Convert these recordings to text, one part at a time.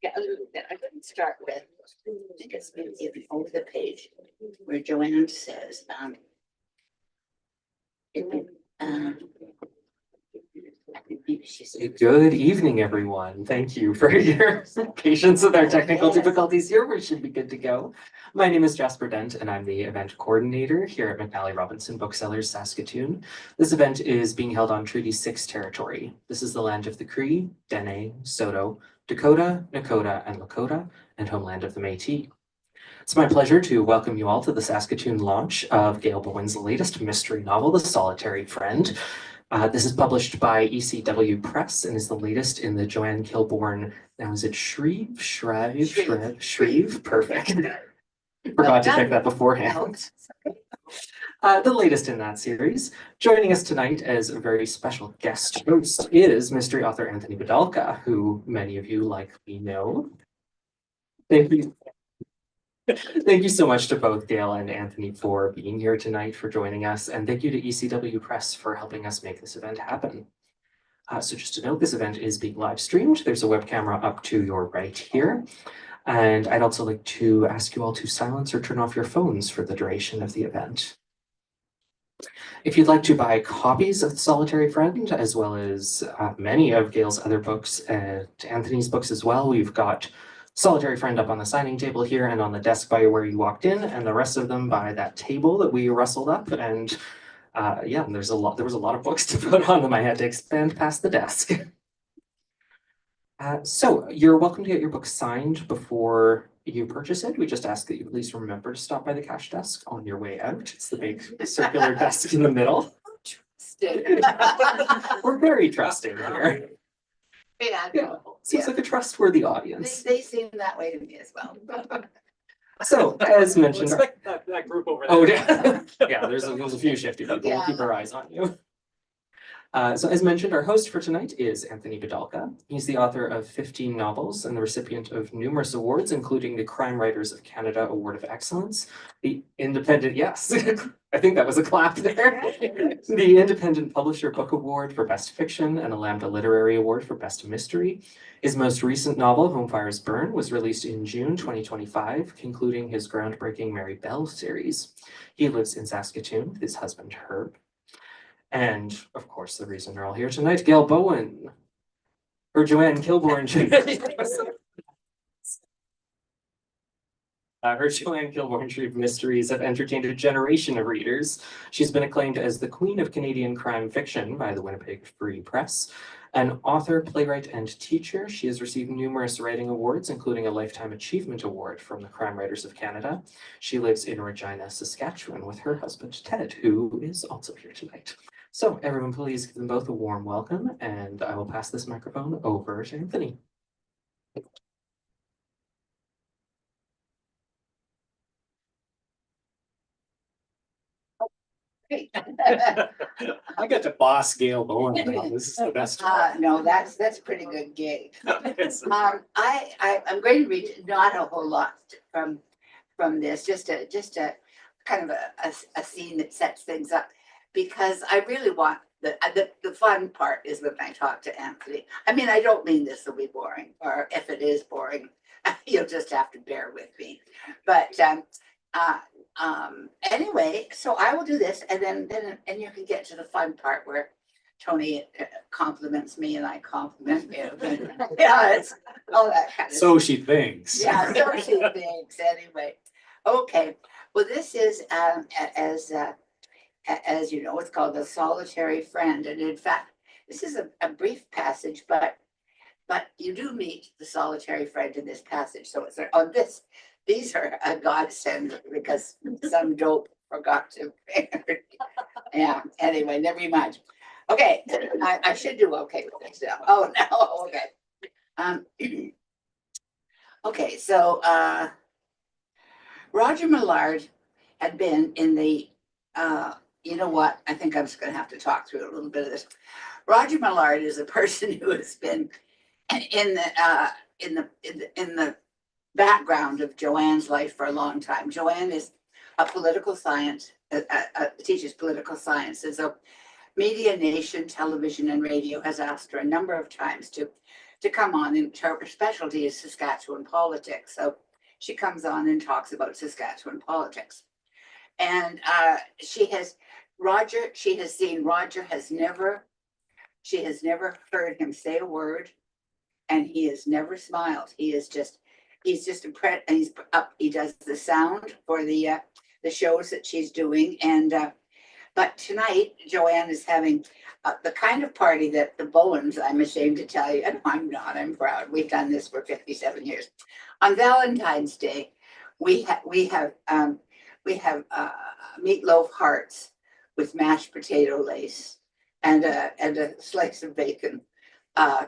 Yeah, I couldn't start with, I think it's maybe even over the page where Joanne says, I think maybe she said, Good evening, everyone. Thank you for your patience with our technical difficulties here. We should be good to go. My name is Jasper Dent, and I'm the event coordinator here at McNally Robinson Booksellers, Saskatoon. This event is being held on Treaty 6 territory. This is the land of the Cree, Dene, Saulteaux, Dakota, Nakota, and Lakota, and homeland of the Métis. It's my pleasure to welcome you all to the Saskatoon launch of Gail Bowen's latest mystery novel, The Solitary Friend. This is published by ECW Press and is the latest in the Joanne Killbourn, now is it Shreve? Perfect. Forgot to check that beforehand. The latest in that series. Joining us tonight as a very special guest host is mystery author Anthony Bidulka, who many of you likely know. Thank you. Thank you so much to both Gail and Anthony for being here tonight, for joining us, and thank you to ECW Press for helping us make this event happen. So just to note, this event is being live streamed. There's a web camera up to your right here. And I'd also like to ask you all to silence or turn off your phones for the duration of the event. If you'd like to buy copies of The Solitary Friend, as well as many of Gail's other books and Anthony's books as well, we've got Solitary Friend up on the signing table here and on the desk by where you walked in, and the rest of them by that table that we rustled up. And yeah, there was a lot of books to put on them. I had to expand past the desk. So you're welcome to get your book signed before you purchase it. We just ask that you please remember to stop by the cash desk on your way out. It's the big circular desk in the middle. We're very trusting here. yeah. Seems like a trustworthy audience. They seem that way to me as well. So, as mentioned, that group over there. oh yeah, yeah. There's a few shifty people. Yeah. We'll keep our eyes on you. So as mentioned, our host for tonight is Anthony Bidulka. He's the author of 15 novels and the recipient of numerous awards, including the Crime Writers of Canada Award of Excellence, the Independent, yes, I think that was a clap there, the Independent Publisher Book Award for Best Fiction and a Lambda Literary Award for Best Mystery. His most recent novel, Home Fires Burn, was released in June 2025, concluding his groundbreaking Mary Bell series. He lives in Saskatoon with his husband, Herb. And, of course, the reason we're all here tonight, Gail Bowen, or Joanne Killbourn Shreve. Her Joanne Killbourn Shreve mysteries have entertained a generation of readers. She's been acclaimed as the Queen of Canadian Crime Fiction by the Winnipeg Free Press. An author, playwright, and teacher, she has received numerous writing awards, including a Lifetime Achievement Award from the Crime Writers of Canada. She lives in Regina, Saskatchewan with her husband, Ted, who is also here tonight. So everyone, please give them both a warm welcome, and I will pass this microphone over to Anthony. Great. I got to boss Gail Bowen now. This is the best. No, that's pretty good gig. I'm going to read not a whole lot from this, just a kind of a scene that sets things up, because I really want the fun part is when I talk to Anthony. I mean, I don't mean this will be boring, or if it is boring, you'll just have to bear with me. But anyway, so I will do this, and then you can get to the fun part where Tony compliments me and I compliment you. Yeah, it's all that kind of So stuff. she thinks. Yeah, so she thinks. Anyway, okay. Well, this is as you know, it's called The Solitary Friend, and in fact, this is a brief passage, but you do meet the solitary friend in this passage. So it's on this. These are a godsend because some dope forgot to. Yeah. Anyway, never mind. Okay, I should do okay with this now. Oh no. Okay. Okay. So Roger Millard had been in the. You know what? I think I'm just going to have to talk through a little bit of this. Roger Millard is a person who has been in the background of Joanne's life for a long time. Joanne is a political science, teaches political science, and so Media Nation Television and Radio has asked her a number of times to to come on, and her specialty is Saskatchewan politics. So she comes on and talks about Saskatchewan politics. And she has seen Roger she has never heard him say a word, and he has never smiled. He's just impressed, and he's up. He does the sound for the shows that she's doing, and but tonight Joanne is having the kind of party that the Bowens, I'm ashamed to tell you, and I'm not, I'm proud. We've done this for 57 years. On Valentine's Day, we have meatloaf hearts with mashed potato lace and a slice of bacon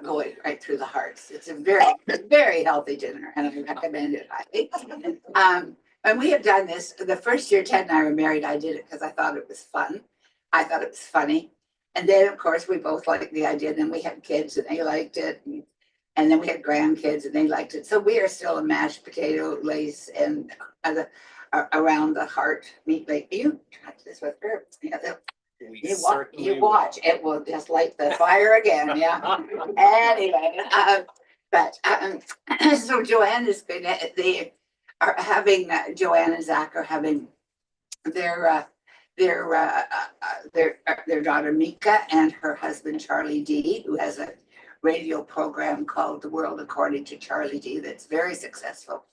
going right through the hearts. It's a very healthy dinner, and I recommend it highly. And we have done this the first year Ted and I were married. I did it because I thought it was fun. I thought it was funny. And then, of course, we both liked the idea. And then we had kids and they liked it. And then we had grandkids and they liked it. So we are still a mashed potato lace and around the heart meat. Like, you try this with her. Yeah, you watch. It will just light the fire again. Yeah. Anyway, so Joanne is going to, they are having, Joanne and Zach are having their daughter Mika and her husband Charlie D, who has a radio program called The World According to Charlie D that's very successful.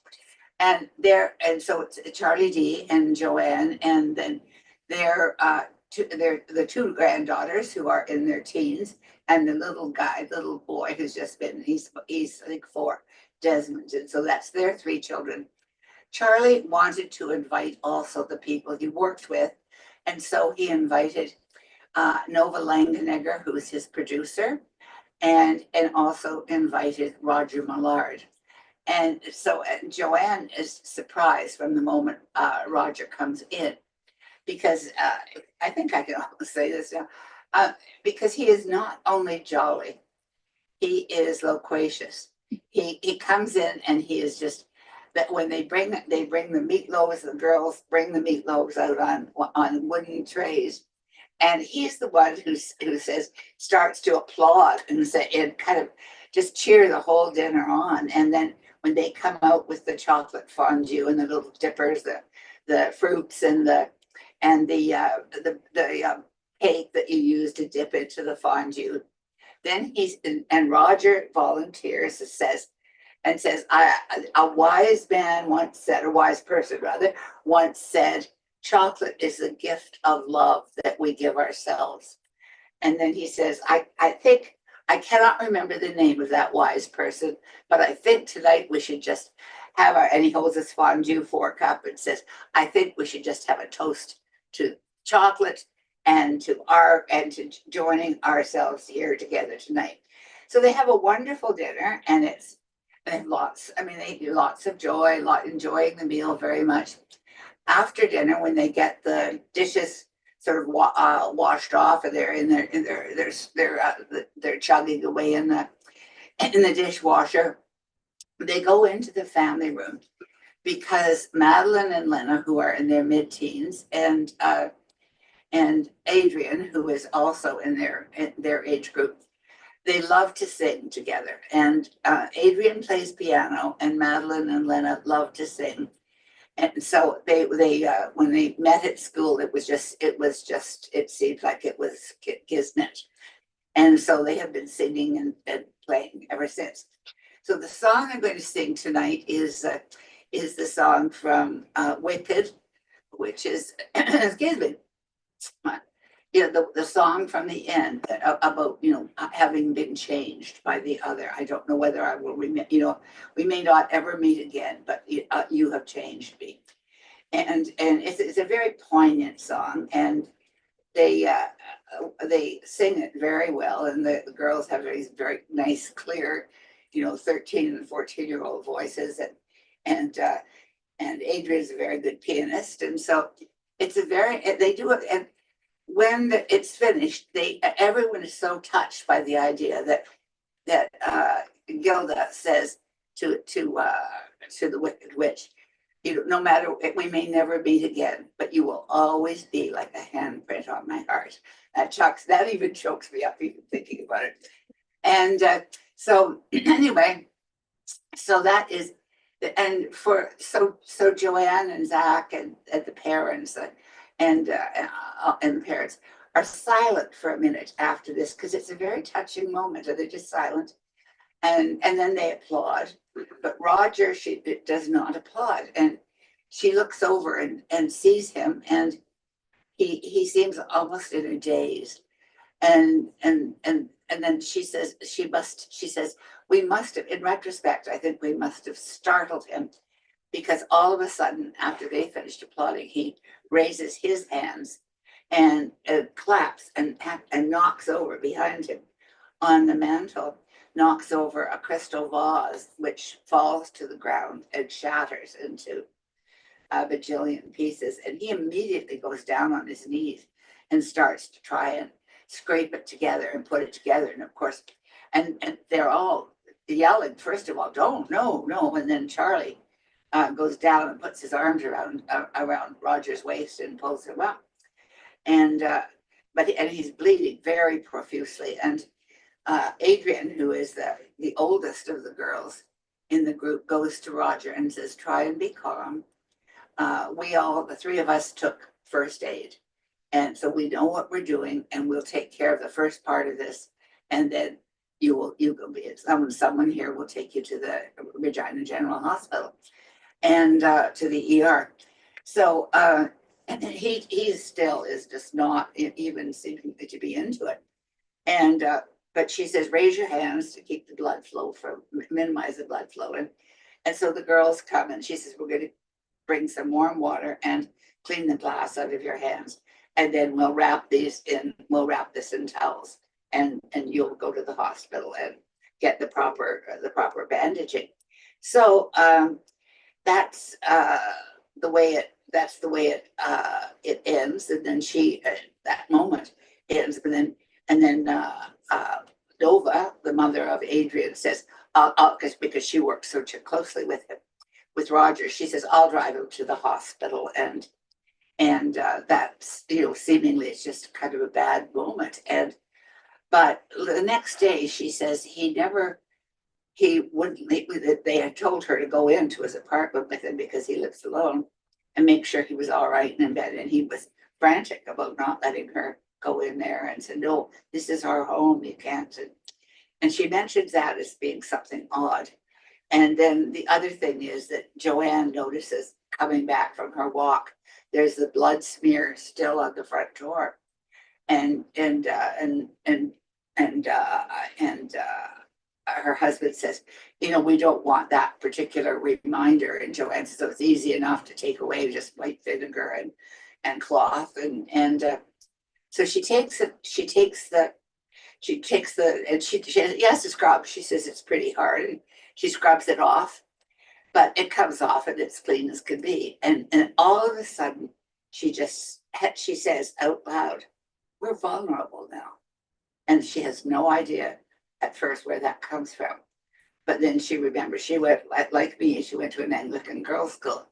And so it's Charlie D and Joanne, and then they're the two granddaughters who are in their teens, and the little boy who's just been, he's I think 4, Desmond, and so that's their 3 children. Charlie wanted to invite also the people he worked with, and so he invited Nova Langenegger, who is his producer, and also invited Roger Millard. And so Joanne is surprised from the moment Roger comes in, because I think I can say this now, because he is not only jolly, he is loquacious. He comes in and he is just, that when they bring the meatloaves, the girls bring the meatloaves out on wooden trays, and he's the one who starts to applaud and say, and kind of just cheer the whole dinner on. And then when they come out with the chocolate fondue and the little dippers, the fruits and the cake that you use to dip into the fondue, then and Roger volunteers, says, a wise person once said, chocolate is the gift of love that we give ourselves. And then he says, I think, I cannot remember the name of that wise person, but I think tonight we should just have and he holds his fondue fork up and says, I think we should just have a toast to chocolate and to joining ourselves here together tonight. So they have a wonderful dinner, and they have they do lots of joy, enjoying the meal very much. After dinner, when they get the dishes sort of washed off, and they're chugging away in the dishwasher, they go into the family room, because Madeline and Lena, who are in their mid-teens, and Adrian, who is also in their age group, they love to sing together. And Adrian plays piano, and Madeline and Lena love to sing. And so they when they met at school, it seemed like it was kismet. And so they have been singing and playing ever since. So the song I'm going to sing tonight is the song from Wicked, which is, excuse me, the song from the end about, having been changed by the other. I don't know whether I will we may not ever meet again, but you have changed me. And it's a very poignant song, and they sing it very well, and the girls have these very nice, clear, 13 and 14-year-old voices, and Adrian's a very good pianist, and so they do it. And when it's finished, everyone is so touched by the idea that Gilda says to the Wicked Witch, no matter, we may never meet again, but you will always be like a handprint on my heart. That even chokes me up even thinking about it. And So anyway, so that is, and so Joanne and Zach and the parents and the parents are silent for a minute after this because it's a very touching moment, and they're just silent, and then they applaud, but Roger, she does not applaud, and she looks over and sees him, and he seems almost in a daze, and then she says we must have, in retrospect, I think we must have startled him, because all of a sudden after they finished applauding, he raises his hands and claps and knocks over behind him on the mantle, knocks over a crystal vase, which falls to the ground and shatters into a bajillion pieces. And he immediately goes down on his knees and starts to try and scrape it together and put it together. And of course, and they're all yelling, first of all, don't, no, no. And then Charlie goes down and puts his arms around Roger's waist and pulls him up. And he's bleeding very profusely. And Adrian, who is the oldest of the girls in the group, goes to Roger and says, try and be calm. The three of us took first aid. And so we know what we're doing, and we'll take care of the first part of this. And then you will be, someone here will take you to the Regina General Hospital and to the ER. So and he still is just not even seeming to be into it. And but she says, raise your hands to keep the blood flow, minimize the blood flow. And so the girls come, and she says, we're going to bring some warm water and clean the glass out of your hands. And then we'll wrap this in towels, and you'll go to the hospital and get the proper bandaging. So that's the way it ends. And then that moment ends. And then Nova, the mother of Adrian, says, because she works so closely with him, with Roger, she says, I'll drive him to the hospital. And that's, seemingly it's just kind of a bad moment. But the next day, she says they had told her to go into his apartment with him because he lives alone and make sure he was all right in bed. And he was frantic about not letting her go in there and said, no, this is our home, you can't. And she mentions that as being something odd. And then the other thing is that Joanne notices, coming back from her walk, there's the blood smear still on the front door, and her husband says, we don't want that particular reminder. And Joanne says, so it's easy enough to take away, just white vinegar and cloth, so she has to scrub. She says it's pretty hard, and she scrubs it off. But it comes off and it's clean as can be. And all of a sudden, she says out loud, we're vulnerable now. And she has no idea at first where that comes from. But then she remembers, she went, like me, she went to an Anglican girls' school.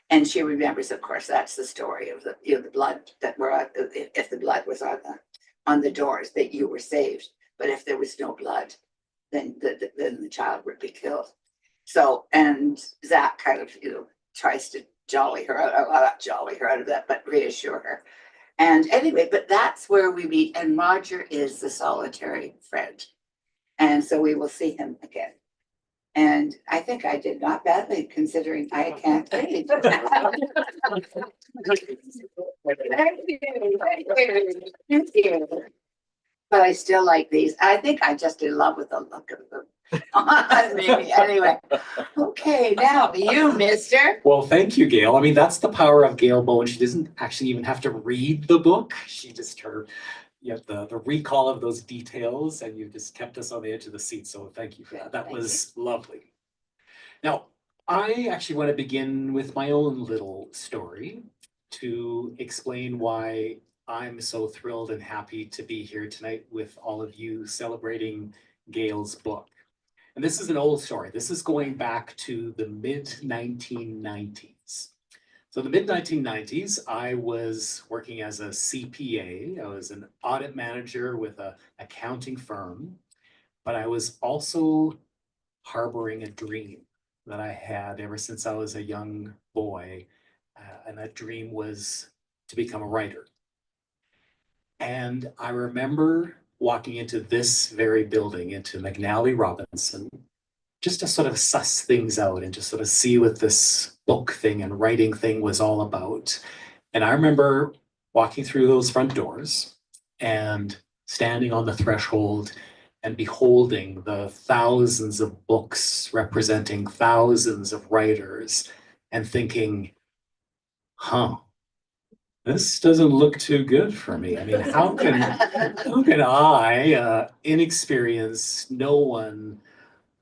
And she remembers, of course, that's the story of the blood that if the blood was on the doors, that you were saved. But if there was no blood, then the child would be killed. So, and Zach kind of, tries to jolly her out, not jolly her out of that, but reassure her. And anyway, but that's where we meet. And Roger is the solitary friend. And so we will see him again. And I think I did not badly, considering I can't read. Thank you. But I still like these. I think I'm just in love with the look of them. Maybe. Anyway. Okay, now you, mister. Well, thank you, Gail. I mean, that's the power of Gail Bowen. She doesn't actually even have to read the book. She just you have the recall of those details, and you just kept us on the edge of the seat. So thank you for that. That was lovely. Now, I actually want to begin with my own little story to explain why I'm so thrilled and happy to be here tonight with all of you celebrating Gail's book. And this is an old story. This is going back to the mid-1990s. So the mid-1990s, I was working as a CPA. I was an audit manager with an accounting firm. but I was also harboring a dream that I had ever since I was a young boy. And that dream was to become a writer. And I remember walking into this very building, into McNally Robinson, just to sort of suss things out and just sort of see what this book thing and writing thing was all about. And I remember walking through those front doors and standing on the threshold and beholding the thousands of books representing thousands of writers and thinking, huh, this doesn't look too good for me. I mean, how can I, inexperienced, no one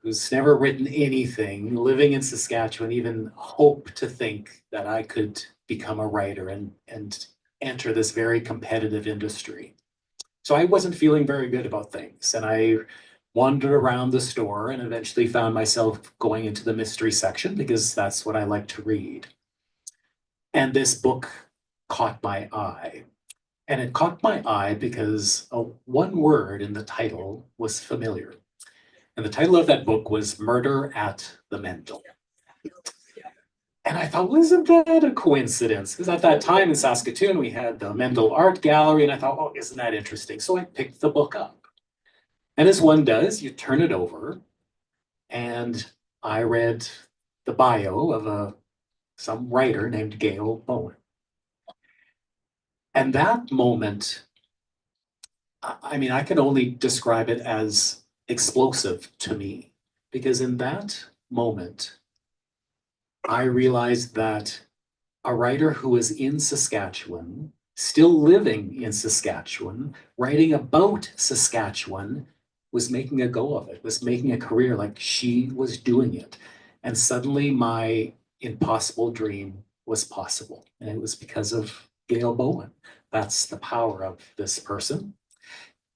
who's never written anything, living in Saskatchewan, even hope to think that I could become a writer and enter this very competitive industry? So I wasn't feeling very good about things. And I wandered around the store and eventually found myself going into the mystery section because that's what I like to read. And this book caught my eye. And it caught my eye because one word in the title was familiar. And the title of that book was Murder at the Mendel. And I thought, wasn't that a coincidence? Because at that time in Saskatoon, we had the Mendel Art Gallery, and I thought, oh, isn't that interesting? So I picked the book up. And as one does, you turn it over, and I read the bio of some writer named Gail Bowen. And that moment, I mean, I can only describe it as explosive to me, because in that moment, I realized that a writer who was in Saskatchewan, still living in Saskatchewan, writing about Saskatchewan, was making a go of it, was making a career, like she was doing it. And suddenly my impossible dream was possible. And it was because of Gail Bowen. That's the power of this person.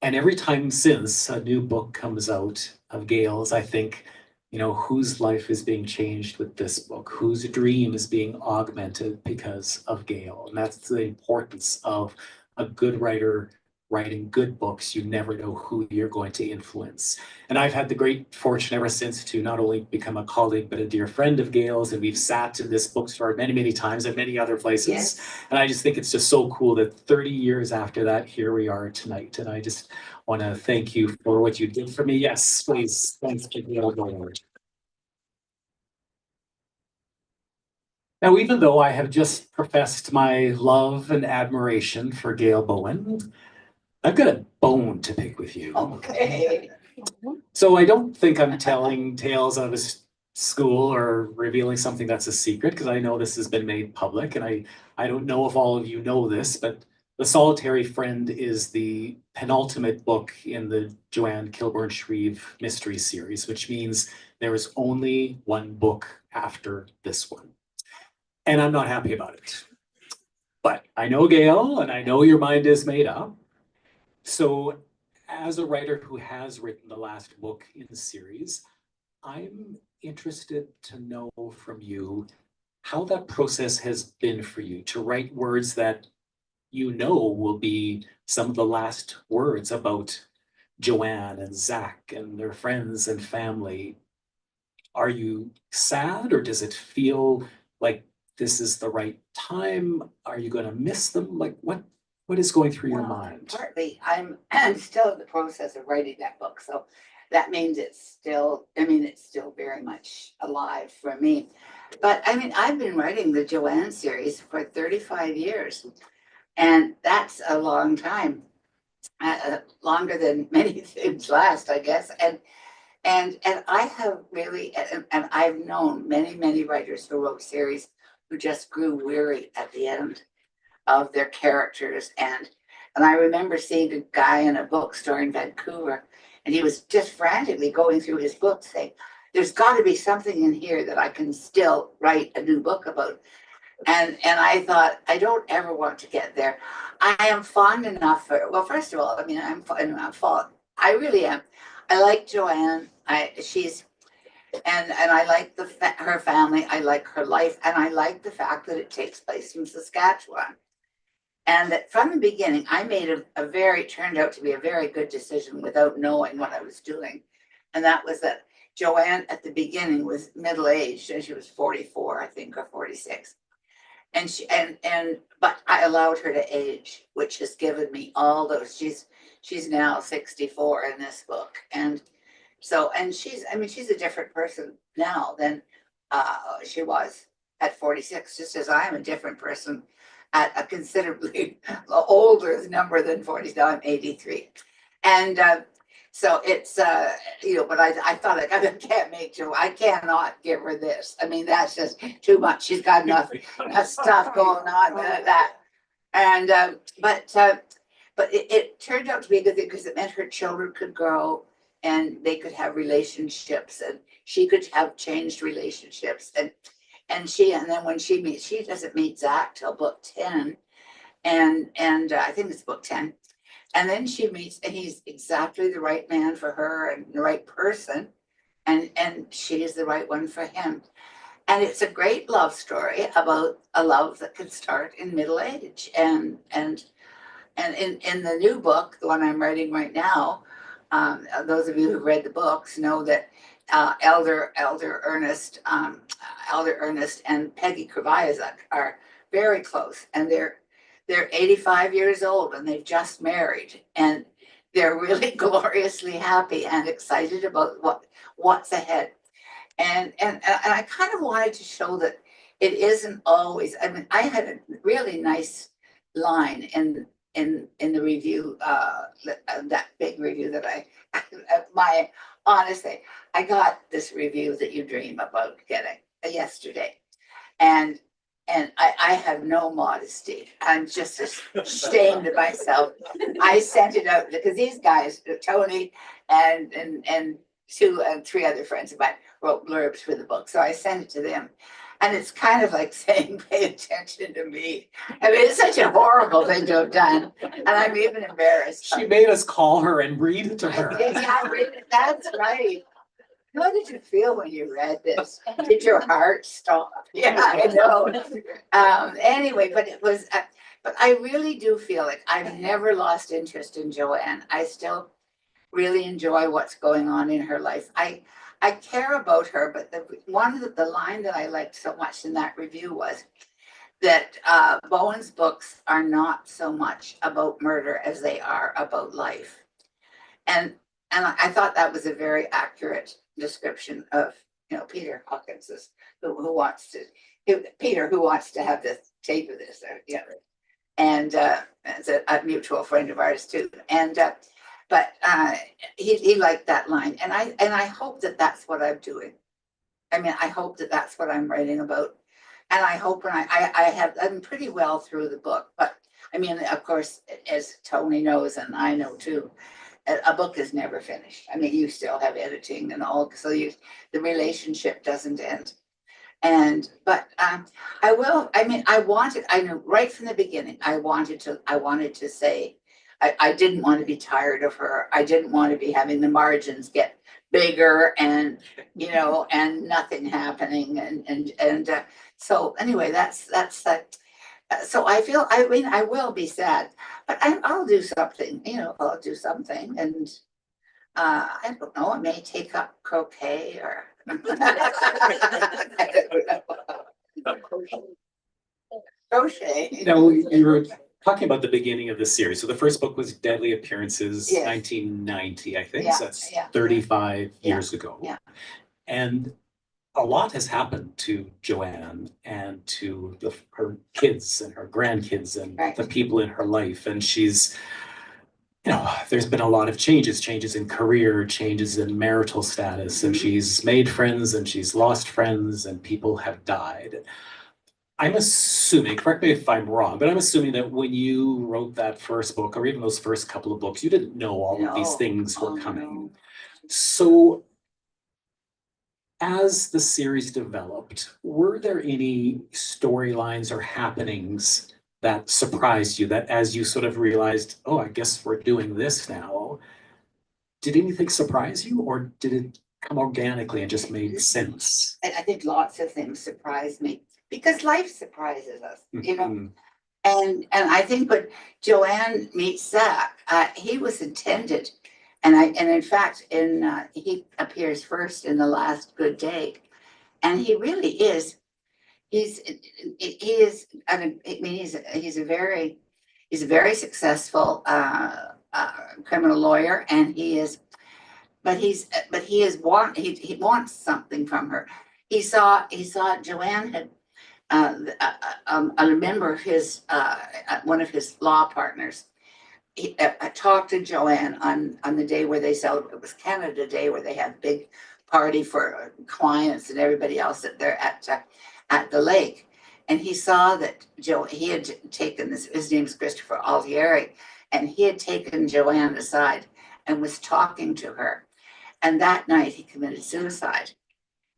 And every time since a new book comes out of Gail's, I think, you know, whose life is being changed with this book, whose dream is being augmented because of Gail. And that's the importance of a good writer writing good books. You never know who you're going to influence. And I've had the great fortune ever since to not only become a colleague, but a dear friend of Gail's. And we've sat in this bookstore many, many times at many other places. Yes. And I just think it's just so cool that 30 years after that, here we are tonight. And I just want to thank you for what you did for me. Yes, please. Thanks, Gail Bowen. Now, even though I have just professed my love and admiration for Gail Bowen, I've got a bone to pick with you. Okay. So I don't think I'm telling tales out of school or revealing something that's a secret, because I know this has been made public, and I don't know if all of you know this, but The Solitary Friend is the penultimate book in the Joanne Killbourn Shreve mystery series, which means there is only one book after this one. And I'm not happy about it. But I know Gail, and I know your mind is made up. So as a writer who has written the last book in the series, I'm interested to know from you how that process has been for you to write words that you know will be some of the last words about Joanne and Zach and their friends and family. Are you sad, or does it feel like this is the right time? Are you going to miss them? Like what is going through your mind? Partly, I'm still in the process of writing that book, so that means it's still very much alive for me. But I mean, I've been writing the Joanne series for 35 years, and that's a long time, longer than many things last, I guess. And I have really, and I've known many writers who wrote series who just grew weary at the end of their characters. And I remember seeing a guy in a bookstore in Vancouver, and he was just frantically going through his book saying, there's got to be something in here that I can still write a new book about. And I thought, I don't ever want to get there. I am fond enough for, well, first of all, I mean, I'm fond. I really am. I like Joanne. She's, and I like her family. I like her life. And I like the fact that it takes place in Saskatchewan. And that from the beginning, I made turned out to be a very good decision without knowing what I was doing, And that was that Joanne at the beginning was middle-aged, and she was 44, I think, or 46. And but I allowed her to age, which has given me all those. She's now 64 in this book. And so, and she's a different person now than she was at 46, just as I am a different person at a considerably older number than 40. Now I'm 83. And so it's, but I thought, like, I can't make Joe, I cannot give her this. I mean, that's just too much. She's got enough stuff going on with that. And, but it turned out to be a good thing because it meant her children could grow and they could have relationships, and she could have changed relationships. And then when she doesn't meet Zach till book 10. And I think it's book 10. And then she meets, and he's exactly the right man for her and the right person. And she is the right one for him. And it's a great love story about a love that can start in middle age. And in the new book, the one I'm writing right now, those of you who've read the books know that Elder Ernest and Peggy Kravaizak are very close, and they're 85 years old, and they've just married, and they're really gloriously happy and excited about what's ahead. And I kind of wanted to show that it isn't always. I mean, I had a really nice line in the review, that big review that honestly, I got this review that you dream about getting yesterday, and I have no modesty. I'm just ashamed of myself. I sent it out because these guys, Tony and two and three other friends of mine, wrote blurbs for the book, so I sent it to them. And it's kind of like saying, pay attention to me. I mean, it's such a horrible thing to have done. And I'm even embarrassed. She made us call her and read it to her. Yeah, that's right. How did you feel when you read this? Did your heart stop? Yeah, I know. Anyway, but it was, but I really do feel like I've never lost interest in Joanne. I still really enjoy what's going on in her life. I care about her, but the line that I liked so much in that review was that Bowen's books are not so much about murder as they are about life. And I thought that was a very accurate description of, Peter Hawkins's, who wants to have the tape of this, and it's a mutual friend of ours too. And but he liked that line, and I hope that that's what I'm doing. I mean, I hope that that's what I'm writing about, and I hope when I'm pretty well through the book. But I mean, of course, as Tony knows and I know too, a book is never finished. I mean, you still have editing and all, so the relationship doesn't end. But I will. I mean, I knew right from the beginning. I wanted to say. I didn't want to be tired of her. I didn't want to be having the margins get bigger and and nothing happening. And so anyway, that's so I feel. I mean, I will be sad, but I'll do something. I'll do something, and I don't know. I may take up croquet or. Crochet. Now you were talking about the beginning of the series. So the first book was Deadly Appearances, Yes. 1990, I think. Yeah, So that's yeah. 35 years ago. Yeah. And a lot has happened to Joanne and to her kids and her grandkids and Right. the people in her life. And she's, there's been a lot of changes in career, changes in marital status, and she's made friends and she's lost friends and people have died. I'm assuming, correct me if I'm wrong, but I'm assuming that when you wrote that first book, or even those first couple of books, you didn't know all of these things were coming. No. So as the series developed, were there any storylines or happenings that surprised you, that as you sort of realized, oh, I guess we're doing this now, did anything surprise you, or did it come organically and just made sense? I think lots of things surprised me because life surprises us, Mhm. And I think when Joanne meets Zach, he was intended And in fact, he appears first in The Last Good Day, and he really is. He is. I mean, he's a very successful criminal lawyer, and he is. But he wants something from her. He saw Joanne had a member of his one of his law partners. I talked to Joanne on the day where they celebrate. It was Canada Day, where they had a big party for clients and everybody else at the lake. And he saw that he had taken this. His name is Christopher Altieri, and he had taken Joanne aside and was talking to her. And that night he committed suicide.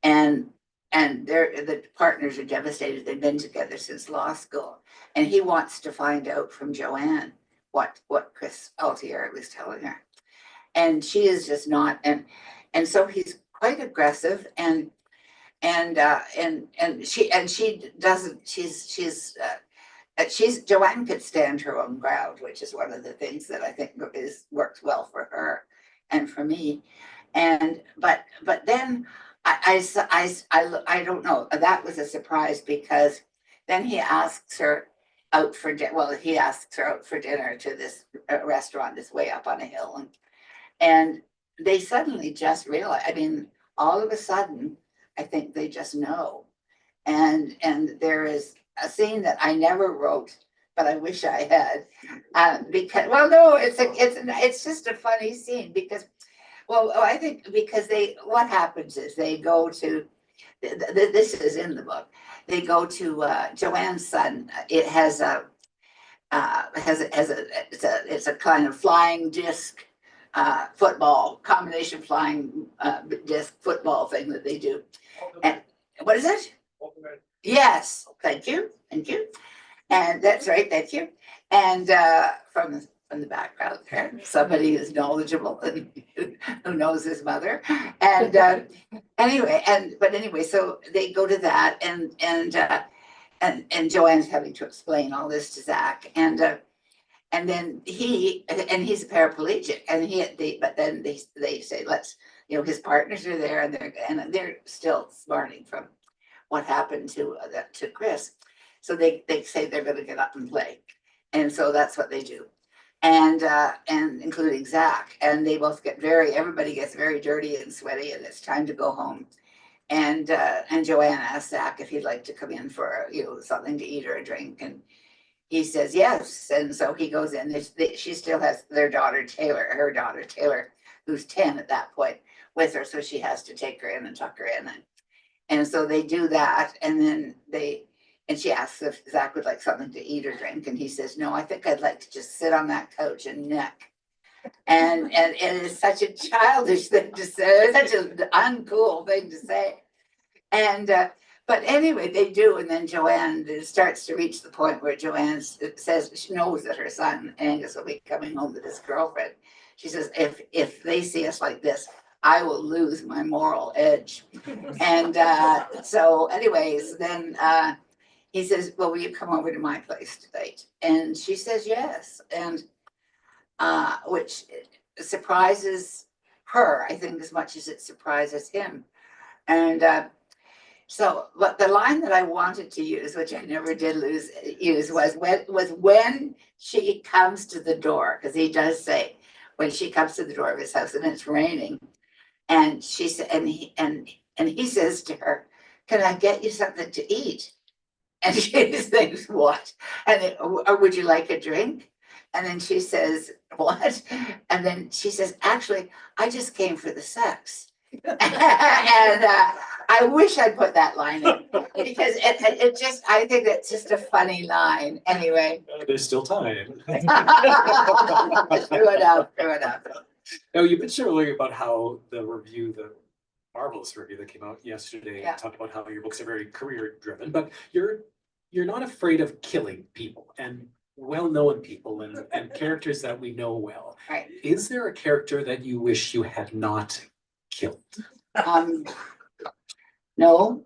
And the partners are devastated. They've been together since law school, and he wants to find out from Joanne what Chris Altieri was telling her, and she is just not. And so he's quite aggressive, and she doesn't. She's Joanne could stand her own ground, which is one of the things that I think works well for her and for me. But then I don't know. That was a surprise, because then he asks her out for dinner. Well, he asks her out for dinner to this restaurant that's way up on a hill, and they suddenly just realize. I mean, all of a sudden, I think they just know. And there is a scene that I never wrote, but I wish I had, because no, it's just a funny scene because. Well, I think because what happens is they go to, this is in the book. They go to Joanne's son. It has it's a kind of flying disc football combination flying disc football thing that they do. And what is it? Ultimate. Yes, thank you, and that's right, thank you. And from the background there, somebody is knowledgeable and who knows his mother. And anyway, so they go to that, and Joanne's having to explain all this to Zach, and then he's a paraplegic, but then they say, let's, his partners are there, and they're still smarting from what happened to Chris, so they say they're going to get up and play, and so that's what they do. And including Zach, and they both everybody gets very dirty and sweaty, and it's time to go home. And Joanne asks Zach if he'd like to come in for something to eat or a drink, and he says yes. And so he goes in. She still has her daughter Taylor, who's 10 at that point, with her, so she has to take her in and tuck her in, and so they do that, and then and she asks if Zach would like something to eat or drink, and he says, no, I think I'd like to just sit on that couch and neck. And it is such a childish thing to say, such an uncool thing to say. And but anyway, they do, and then Joanne starts to reach the point where Joanne says she knows that her son Angus will be coming home with his girlfriend. She says, if they see us like this, I will lose my moral edge. And so anyways, then he says, well, will you come over to my place tonight? And she says yes, and which surprises her, I think, as much as it surprises him. And but the line that I wanted to use, which I never did use, was when she comes to the door, because he does say when she comes to the door of his house and it's raining, and she said, and he says to her, "Can I get you something to eat?" And she thinks, what? And then, or would you like a drink? And then she says, what? And then she says, actually, I just came for the sex. And I wish I'd put that line in, because I think it's just a funny line. Anyway. There's still time. True enough. Now, you've been sharing about how the marvelous review that came out yesterday, talked about how your books are very career driven, but you're not afraid of killing people and well-known people and characters that we know well. Right. Is there a character that you wish you had not killed? No.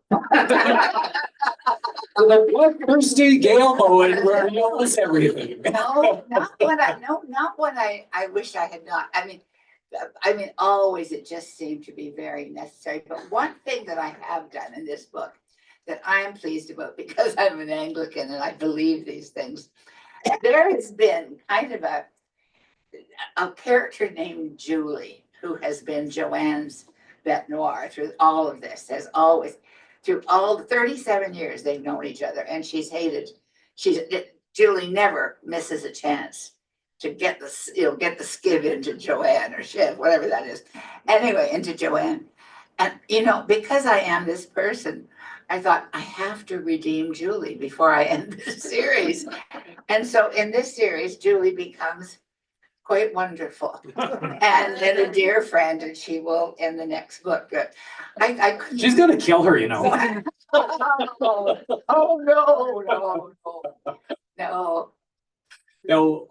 Thirsty Gail Bowen, where he knows everything. No, not one I wish I had not. I mean, I mean, always it just seemed to be very necessary. But one thing that I have done in this book that I am pleased about, because I'm an Anglican and I believe these things, there has been kind of a character named Julie, who has been Joanne's bête noire through all of this, has always, through all the 37 years they've known each other, and Julie never misses a chance to get the skiv into Joanne or Shiv, whatever that is. Anyway, into Joanne. And because I am this person, I thought I have to redeem Julie before I end this series. And so in this series, Julie becomes quite wonderful and then a dear friend, and she will in the next book. I couldn't. She's gonna kill her, Oh no. Now,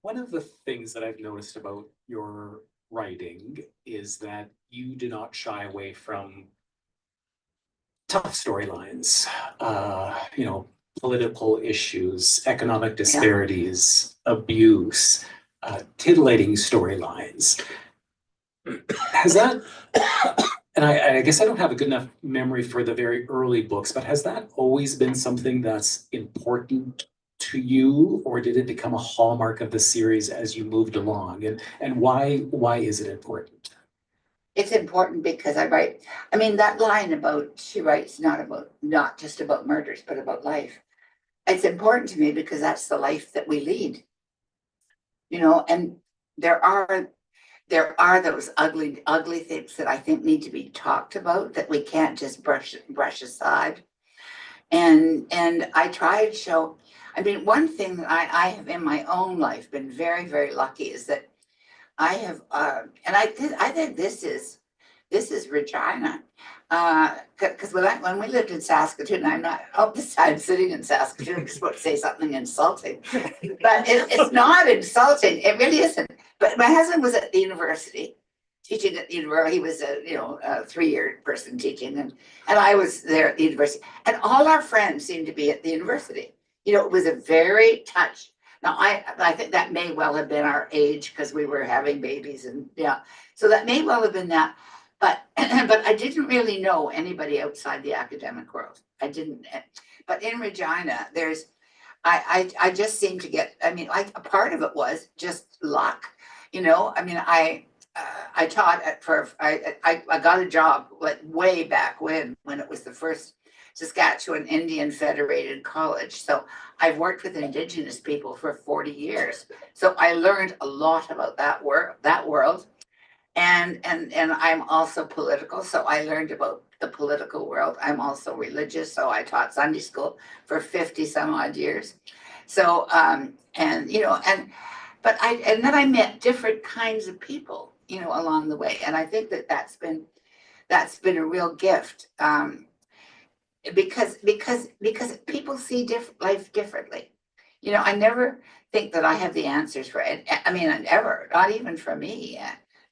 one of the things that I've noticed about your writing is that you do not shy away from tough storylines, political issues, economic disparities, abuse, titillating storylines. Has that, and I guess I don't have a good enough memory for the very early books, but has that always been something that's important to you, or did it become a hallmark of the series as you moved along? And why is it important? It's important because I write, I mean, that line about, she writes not just about murders, but about life. It's important to me because that's the life that we lead. And there are those ugly things that I think need to be talked about, that we can't just brush aside. And I try to show, I mean, one thing that I have in my own life been very, very lucky is that I have, and I think this is Regina, because when we lived in Saskatoon, I'm not, this time sitting in Saskatoon, I'm just about to say something insulting, but it's not insulting, it really isn't. But my husband was at the university, teaching at the university. He was a 3-year person teaching, and I was there at the university, and all our friends seemed to be at the university. It was a very touch. Now, I think that may well have been our age because we were having babies, and so that may well have been that. But I didn't really know anybody outside the academic world. I didn't. But in Regina, I just seemed to get. I mean, like a part of it was just luck. I mean, I taught I got a job like way back when it was the first Saskatchewan Indian Federated College. So I've worked with Indigenous people for 40 years. So I learned a lot about that world. And I'm also political, so I learned about the political world. I'm also religious, so I taught Sunday school for 50 some odd years. So then I met different kinds of people, along the way, and I think that's been a real gift. Because people see life differently. I never think that I have the answers for it. I mean, never, not even for me,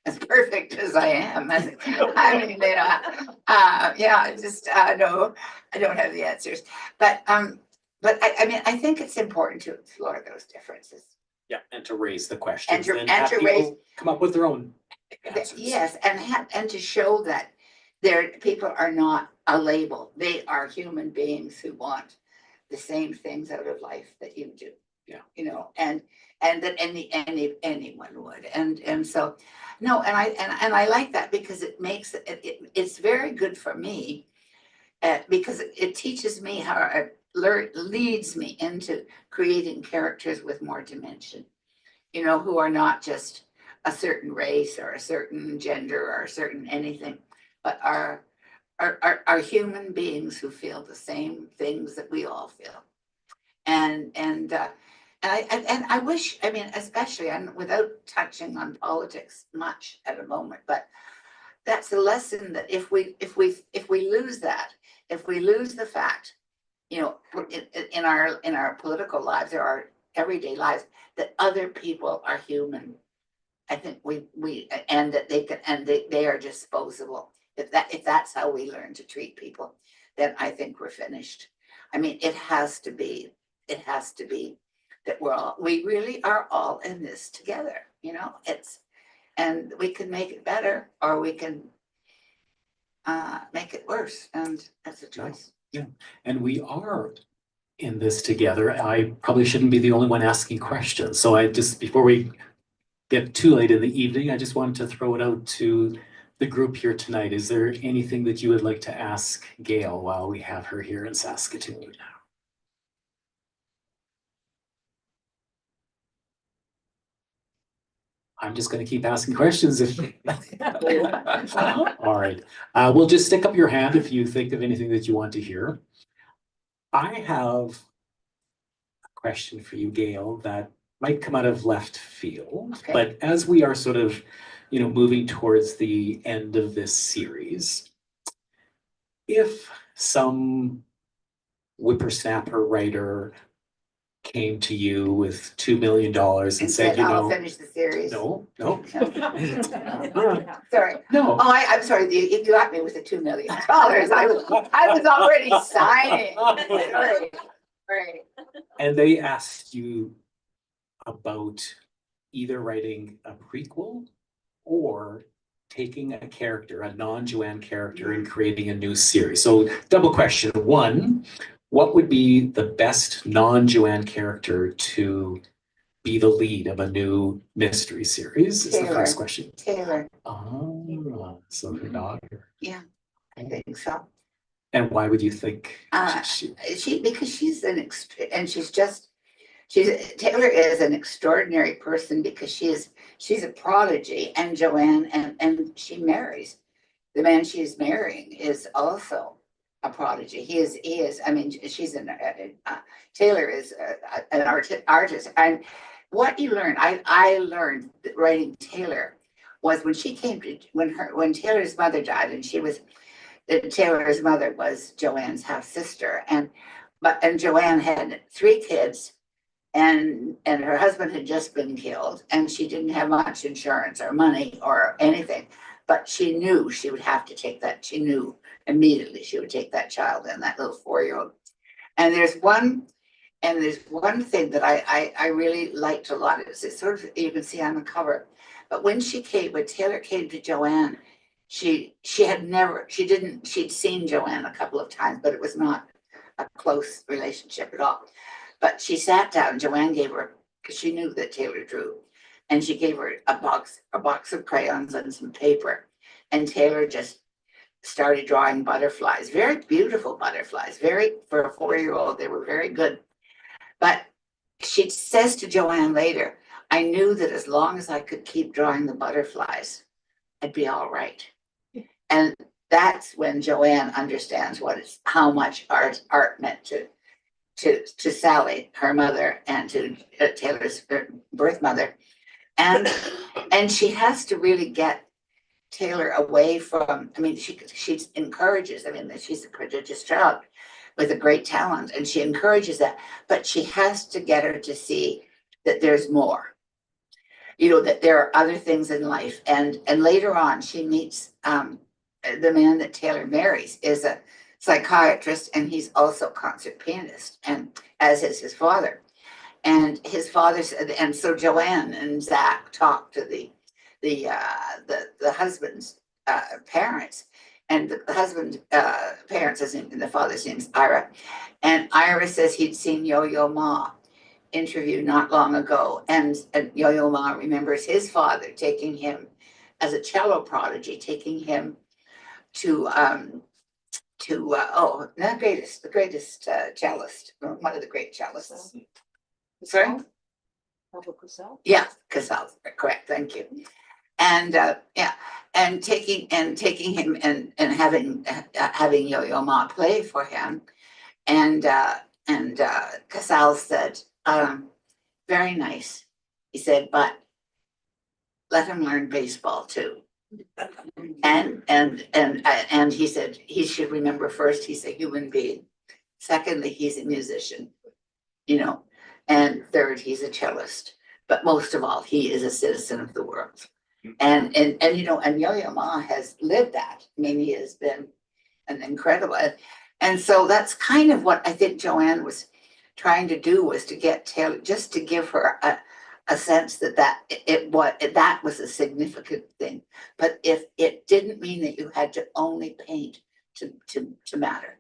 as perfect as I am. I mean, no, I don't have the answers. But I mean, I think it's important to explore those differences. Yeah, and to raise the questions and to raise, come up with their own answers. Yes, and to show that people are not a label. They are human beings who want the same things out of life that you do. Yeah. And that anyone would. And so no, and I like that because it makes it's very good for me, because it teaches me how leads me into creating characters with more dimension, who are not just a certain race or a certain gender or a certain anything, but are human beings who feel the same things that we all feel. And I wish, I mean, especially, and without touching on politics much at a moment, but that's a lesson that if we lose that, if we lose the fact, in our political lives or our everyday lives, that other people are human, I think we and that they can, and they are disposable. If that's how we learn to treat people, then I think we're finished. I mean, it has to be that we really are all in this together. and we can make it better, or we can make it worse, and that's a choice. Yeah, and we are in this together. I probably shouldn't be the only one asking questions. So I just, before we get too late in the evening, I just wanted to throw it out to the group here tonight. Is there anything that you would like to ask Gail while we have her here in Saskatoon? I'm just going to keep asking questions if. All right. We'll just stick up your hand if you think of anything that you want to hear. I have a question for you, Gail, that might come out of left field, Okay. but as we are sort of, moving towards the end of this series, if some whippersnapper writer came to you with $2 million and said, I'll finish the series. no, Sorry. no. Oh, I'm sorry. You got me with the $2 million. I was already signing. Right. And they asked you about either writing a prequel or taking a character, a non-Joanne character, and creating a new series. So double question. One, what would be the best non-Joanne character to be the lead of a new mystery series? Is the first question. Taylor. Oh, so her daughter. Yeah, I think so. And why would you think Because she's Taylor is an extraordinary person, because she's a prodigy, and Joanne, and she marries. The man she's marrying is also a prodigy. He is, I mean, Taylor is an artist. And what you learn, I learned that writing Taylor was when Taylor's mother died, and Taylor's mother was Joanne's half sister, and Joanne had 3 kids, and her husband had just been killed, and she didn't have much insurance or money or anything, but she knew she would have to take that. She knew immediately she would take that child, and that little 4-year-old. And there's one thing that I really liked a lot. It's sort of, you can see on the cover, but when Taylor came to Joanne, she'd seen Joanne a couple of times, but it was not a close relationship at all. But she sat down, Joanne gave her, because she knew that Taylor drew, and she gave her a box of crayons and some paper. And Taylor just started drawing butterflies, very beautiful butterflies, for a 4-year-old, they were very good. But she says to Joanne later, I knew that as long as I could keep drawing the butterflies, I'd be all right. And that's when Joanne understands how much art meant to Sally, her mother, and to Taylor's birth mother. And she has to really get Taylor away from, I mean, she encourages, that she's a prodigious child with a great talent, and she encourages that, but she has to get her to see that there's more, that there are other things in life. And later on, she meets the man that Taylor marries is a psychiatrist, and he's also a concert pianist, and as is his father. And his father said, and so Joanne and Zach talked to the husband's parents, and the husband's parents, and the father's name's Ira, and Ira says he'd seen Yo-Yo Ma interview not long ago, and Yo-Yo Ma remembers his father taking him as a cello prodigy, taking him to the greatest cellist, one of the great cellists. Sorry? Yeah, Casal, correct, thank you. And and taking him and having Yo-Yo Ma play for him. And Casal said, very nice. He said, but let him learn baseball too. And he said he should remember, first, he's a human being. Secondly, he's a musician, and third, he's a cellist. But most of all, he is a citizen of the world. And Yo-Yo Ma has lived that. I mean, he has been an incredible. And so that's kind of what I think Joanne was trying to do, was to get Taylor, just to give her a sense that that was a significant thing. But if it didn't mean that you had to only paint to matter,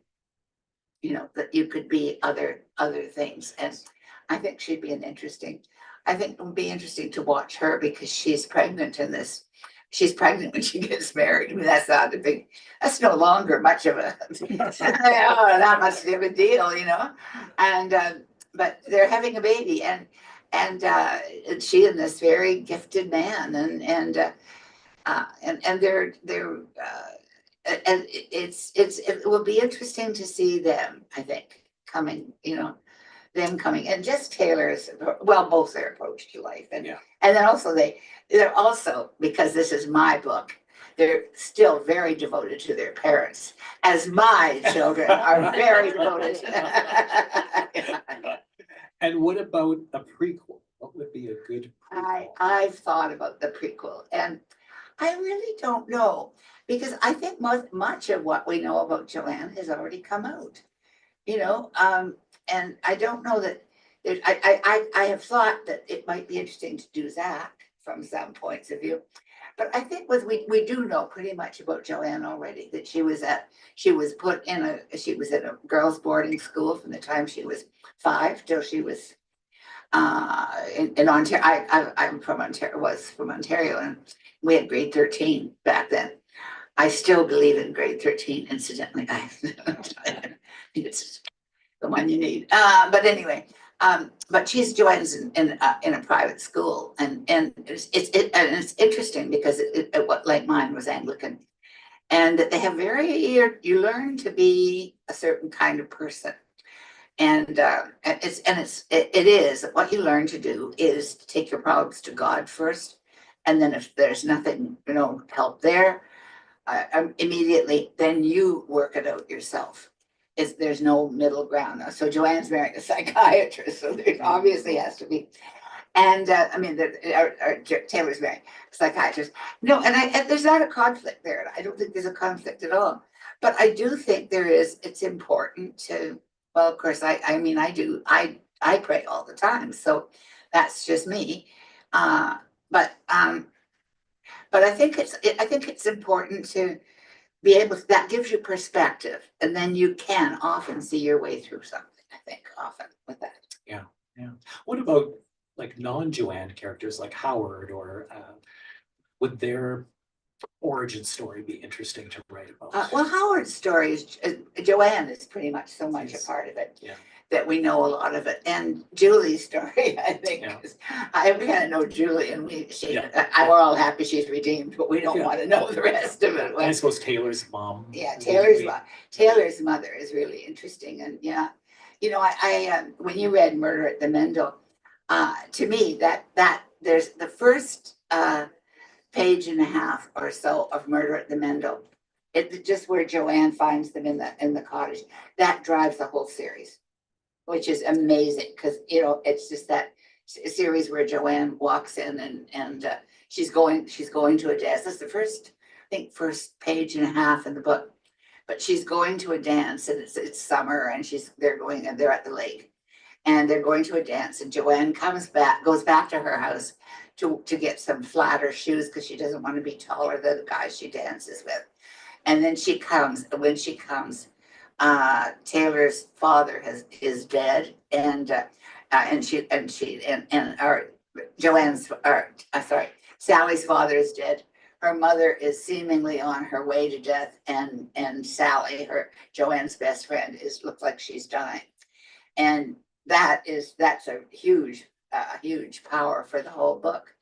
you know, that you could be other things. And I think she'd be I think it would be interesting to watch her, because she's pregnant in this. She's pregnant when she gets married. I mean, that's no longer much of a, not much of a deal, you know? And, but they're having a baby, and she and this very gifted man, and they're, and it will be interesting to see them, I think, coming, you know, them coming, and just Taylor's, well, both their approach to life. And then also they're also, because this is my book, they're still very devoted to their parents, as my children are very devoted. And what about a prequel? What would be a good prequel? I've thought about the prequel, and I really don't know, because I think much of what we know about Joanne has already come out, you know, and I don't know that I have thought that it might be interesting to do that from some points of view. But I think we do know pretty much about Joanne already, that she was in a girls' boarding school from the time she was 5 till she was in Ontario. I'm from Ontario, was from Ontario, and we had grade 13 back then. I still believe in grade 13, incidentally. I think it's the one you need. But anyway, but Joanne's in a private school, and it's interesting because like mine was Anglican, and that they have you learn to be a certain kind of person, and it is what you learn to do is to take your problems to God first, and then if there's nothing, you know, help there, immediately, then you work it out yourself. There's no middle ground. So Joanne's marrying a psychiatrist, so there obviously has to be. And I mean, Taylor's marrying a psychiatrist. No, and there's not a conflict there. I don't think there's a conflict at all. But I do think there is. It's important to. Well, of course, I mean, I do. I pray all the time, so that's just me. But I think it's important to be able to, that gives you perspective, and then you can often see your way through something, I think, often with that. Yeah. What about like non-Joanne characters like Howard, or would their origin story be interesting to write about? Well, Howard's story is, Joanne is pretty much so much a part of it. Yeah. That we know a lot of it, and Julie's story, I think, I kind of know Julie, and we're all happy she's redeemed, but we don't want to know the rest of it. I suppose Taylor's mom. Yeah, Taylor's mother is really interesting, and you know, I when you read Murder at the Mendel, to me that there's the first page and a half or so of Murder at the Mendel, just where Joanne finds them in the cottage, that drives the whole series, which is amazing, because you know, it's just that series where Joanne walks in and she's going to a dance. That's the first page and a half in the book, but she's going to a dance, and it's summer, and they're at the lake, and they're going to a dance, and Joanne goes back to her house to get some flatter shoes, because she doesn't want to be taller than the guy she dances with. And then when she comes, Taylor's father is dead, and Sally's father is dead. Her mother is seemingly on her way to death, and Sally, Joanne's best friend, looks like she's dying, and that's a huge power for the whole book,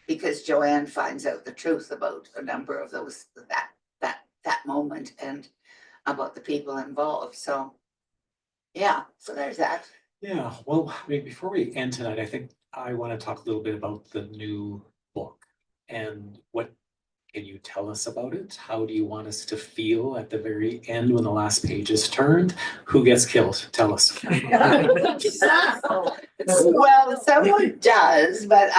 because Joanne finds out the truth about a number of that moment, and about the people involved. So so there's that. Yeah, well, I mean, before we end tonight, I think I want to talk a little bit about the new book, and what can you tell us about it? How do you want us to feel at the very end when the last page is turned? Who gets killed? Tell us. Well, someone does, but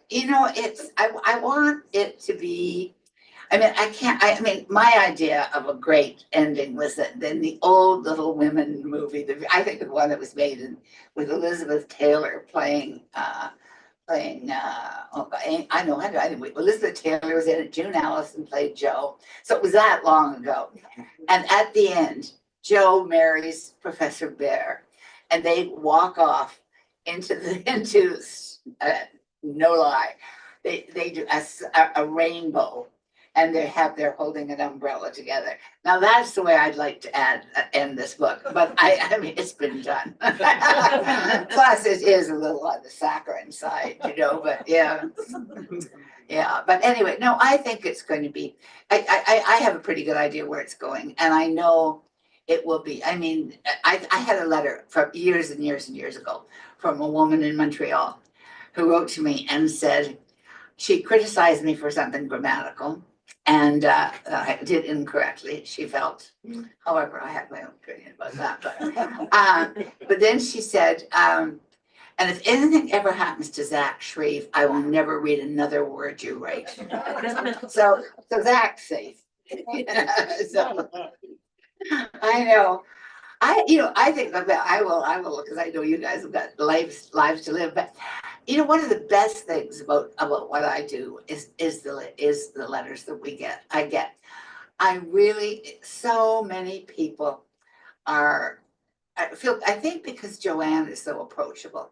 you know, I want it to be. I mean, my idea of a great ending was that then the old Little Women movie, I think the one that was made with Elizabeth Taylor playing playing, I know, Elizabeth Taylor was in it, June Allison played Joe. So it was that long ago. And at the end, Joe marries Professor Bear and they walk off into no lie, they do a rainbow and they're holding an umbrella together. Now that's the way I'd like to end this book, but I mean, it's been done. Plus it is a little on the saccharine side, but yeah. Yeah, but anyway, no, I think it's going to be, I have a pretty good idea where it's going and I know it will be. I mean, I had a letter from years and years and years ago from a woman in Montreal who wrote to me and said she criticized me for something grammatical and I did incorrectly, she felt. However, I have my own opinion about that. But then she said, and if anything ever happens to Zach Shreve, I will never read another word you write. So Zach's safe. So I know. I think about I will because I know you guys have got lives to live. But one of the best things about what I do is the letters that I get. So many people I think because Joanne is so approachable,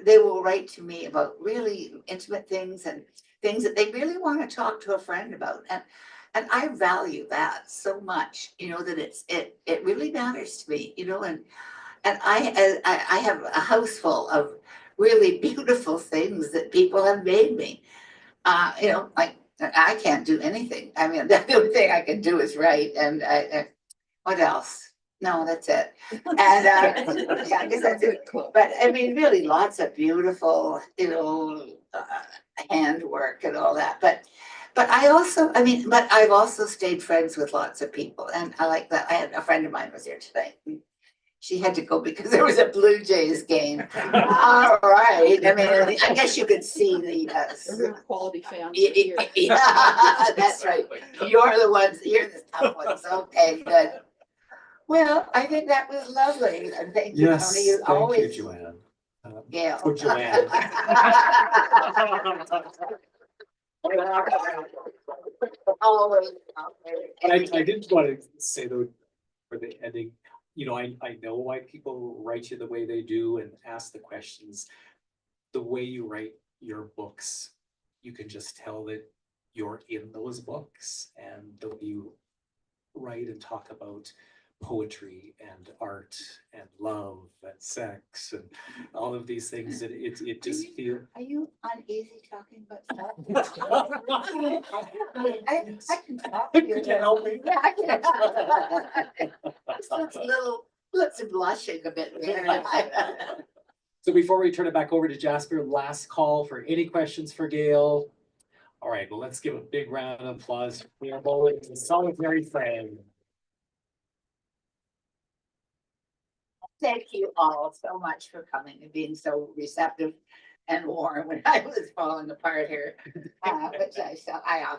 they will write to me about really intimate things and things that they really want to talk to a friend about. And I value that so much, that it really matters to me, and I have a house full of really beautiful things that people have made me. Like I can't do anything. I mean, the only thing I can do is write. And what else? No, that's it. And yeah, I guess that's it. But I mean, really, lots of beautiful, handwork and all that. But I've also stayed friends with lots of people, and I like that. I had a friend of mine was here today. She had to go because there was a Blue Jays game. All right. I mean, I guess you could see the quality fans. Yeah, that's right. You're the tough ones. Okay, good. Well, I think that was lovely. And thank you, Yes, Tony. You thank always, you, Joanne. Gail. For Joanne. Always. I did want to say though, for the ending, I know why people write you the way they do and ask the questions. The way you write your books, you can just tell that you're in those books, and the way you write and talk about poetry and art and love and sex and all of these things, that it just feels. Are you uneasy talking about stuff? I can talk to you. Could you help me? Yeah, I can. Looks blushing a bit there. So before we turn it back over to Jasper, last call for any questions for Gail. All right, well, let's give a big round of applause for Gail Bowen, the solitary friend. Thank you all so much for coming and being so receptive and warm when I was falling apart here, which I often